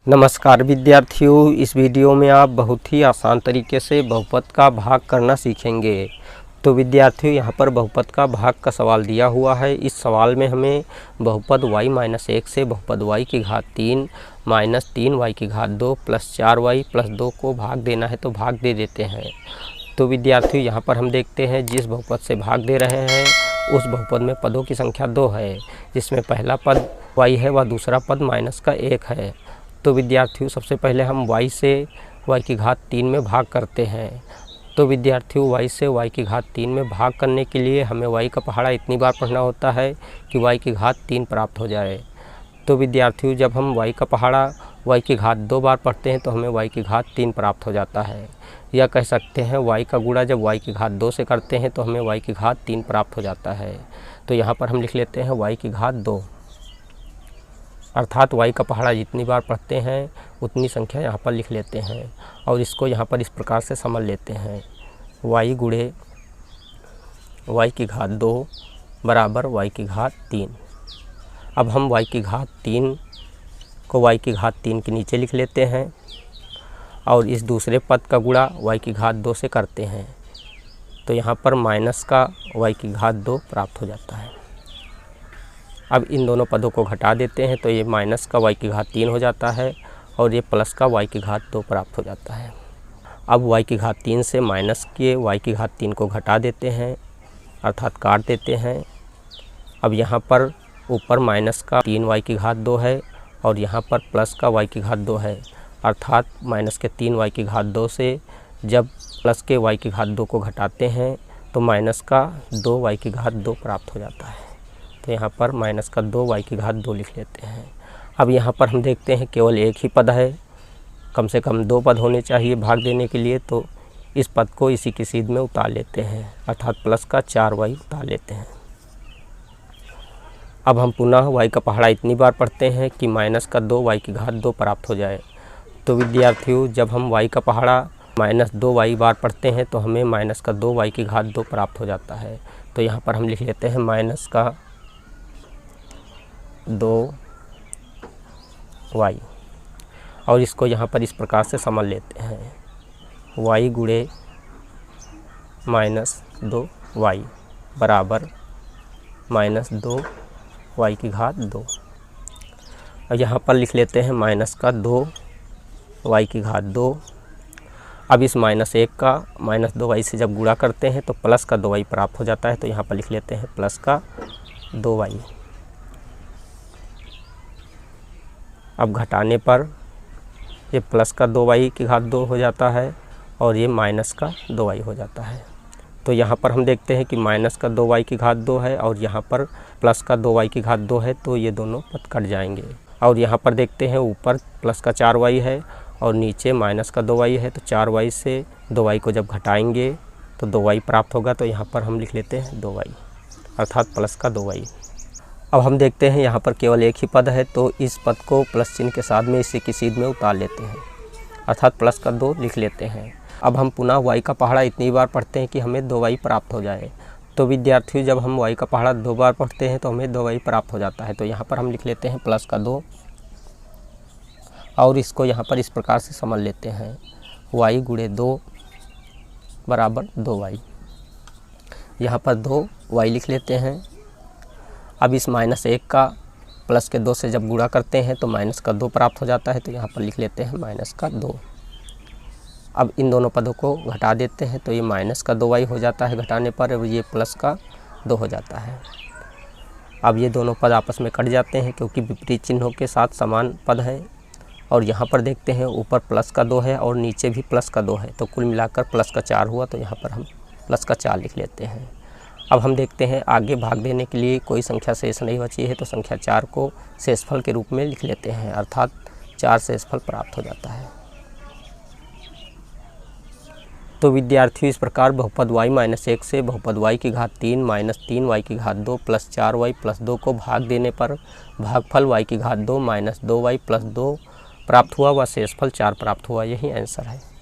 नमस्कार विद्यार्थियों, इस वीडियो में आप बहुत ही आसान तरीके से बहुपद का भाग करना सीखेंगे। तो विद्यार्थियों, यहाँ पर बहुपद का भाग का सवाल दिया हुआ है। इस सवाल में हमें बहुपद y-1 से बहुपद y की घात 3 माइनस 3y की घात 2 प्लस 4y प्लस 2 को भाग देना है, तो भाग दे देते हैं। तो विद्यार्थियों, यहाँ पर हम देखते हैं जिस बहुपद से भाग दे रहे हैं उस बहुपद में पदों की संख्या 2 है, जिसमें पहला पद y है व दूसरा पद माइनस का 1 है। तो विद्यार्थियों, सबसे पहले हम y से y की घात 3 में भाग करते हैं। तो विद्यार्थियों, y से y की घात 3 में भाग करने के लिए हमें y का पहाड़ा इतनी बार पढ़ना होता है कि y की घात 3 प्राप्त हो जाए। तो विद्यार्थियों, जब हम y का पहाड़ा y की घात 2 बार पढ़ते हैं तो हमें y की घात 3 प्राप्त हो जाता है। या कह सकते हैं y का गुणा जब y की घात 2 से करते हैं तो हमें y की घात 3 प्राप्त हो जाता है। तो यहाँ पर हम लिख लेते हैं y की घात 2, अर्थात y का पहाड़ा जितनी बार पढ़ते हैं उतनी संख्या यहाँ पर लिख लेते हैं और इसको यहाँ पर इस प्रकार से समझ लेते हैं। y गुणे y की घात 2 बराबर y की घात 3। अब हम y की घात 3 को y की घात 3 के नीचे लिख लेते हैं और इस दूसरे पद का गुणा y की घात 2 से करते हैं। तो यहाँ पर माइनस का y की घात 2 प्राप्त हो जाता है। अब इन दोनों पदों को घटा देते हैं तो ये माइनस का y की घात 3 हो जाता है और ये प्लस का y की घात 2 प्राप्त हो जाता है। अब y की घात 3 से माइनस के y की घात 3 को घटा देते हैं, अर्थात काट देते हैं। अब यहाँ पर ऊपर माइनस का 3y की घात 2 है और यहाँ पर प्लस का y की घात 2 है, अर्थात माइनस के 3y की घात 2 से जब प्लस के y की घात 2 को घटाते हैं तो माइनस का 2y की घात 2 प्राप्त हो जाता है। तो यहाँ पर माइनस का 2y की घात 2 लिख लेते हैं। अब यहाँ पर हम देखते हैं केवल एक ही पद है, कम से कम 2 पद होने चाहिए भाग देने के लिए। तो इस पद को इसी की सीध में उतार लेते हैं, अर्थात प्लस का 4y उतार लेते हैं। अब हम पुनः y का पहाड़ा इतनी बार पढ़ते हैं कि माइनस का 2y की घात 2 प्राप्त हो जाए। तो विद्यार्थियों, जब हम y का पहाड़ा माइनस 2y बार पढ़ते हैं तो हमें माइनस का 2y की घात 2 प्राप्त हो जाता है। तो यहाँ पर हम लिख लेते हैं माइनस का 2y और इसको यहाँ पर इस प्रकार से समझ लेते हैं। y गुणे माइनस 2y बराबर माइनस 2y की घात 2। और यहाँ पर लिख लेते हैं माइनस का 2y की घात 2। अब इस माइनस 1 का माइनस 2y से जब गुणा करते हैं तो प्लस का 2y प्राप्त हो जाता है। तो यहाँ पर लिख लेते हैं प्लस का 2y। अब घटाने पर ये प्लस का 2y की घात 2 हो जाता है और ये माइनस का 2y हो जाता है। तो यहाँ पर हम देखते हैं कि माइनस का 2y की घात 2 है और यहाँ पर प्लस का 2y की घात 2 है, तो ये दोनों पद कट जाएंगे। और यहाँ पर देखते हैं ऊपर प्लस का 4y है और नीचे माइनस का 2y है। तो 4y से 2y को जब घटाएंगे तो 2y प्राप्त होगा। तो यहाँ पर हम लिख लेते हैं 2y, अर्थात प्लस का 2y। अब हम देखते हैं यहाँ पर केवल एक ही पद है, तो इस पद को प्लस चिन्ह के साथ में इसी की सीध में उतार लेते हैं, अर्थात प्लस का 2 लिख लेते हैं। अब हम पुनः y का पहाड़ा इतनी बार पढ़ते हैं कि हमें 2y प्राप्त हो जाए। तो विद्यार्थियों, जब हम y का पहाड़ा 2 बार पढ़ते हैं तो हमें 2y प्राप्त हो जाता है। तो यहाँ पर हम लिख लेते हैं प्लस का 2 और इसको यहाँ पर इस प्रकार से समझ लेते हैं। y गुणे 2 बराबर 2y। यहाँ पर 2y लिख लेते हैं। अब इस माइनस 1 का प्लस के 2 से जब गुणा करते हैं तो माइनस का 2 प्राप्त हो जाता है। तो यहाँ पर लिख लेते हैं माइनस का 2। अब इन दोनों पदों को घटा देते हैं तो ये माइनस का 2y हो जाता है घटाने पर, और ये प्लस का 2 हो जाता है। अब ये दोनों पद आपस में कट जाते हैं क्योंकि विपरीत चिन्हों के साथ समान पद है। और यहाँ पर देखते हैं ऊपर प्लस का 2 है और नीचे भी प्लस का 2 है, तो कुल मिलाकर प्लस का 4 हुआ। तो यहाँ पर हम प्लस का 4 लिख लेते हैं। अब हम देखते हैं आगे भाग देने के लिए कोई संख्या शेष नहीं बची है, तो संख्या 4 को शेषफल के रूप में लिख लेते हैं, अर्थात 4 शेषफल प्राप्त हो जाता है। तो विद्यार्थियों, इस प्रकार बहुपद y-1 से बहुपद y की घात 3 माइनस 3y की घात 2 प्लस 4y प्लस 2 को भाग देने पर भागफल y की घात 2 माइनस 2y प्लस 2 प्राप्त हुआ व शेषफल 4 प्राप्त हुआ। यही आंसर है।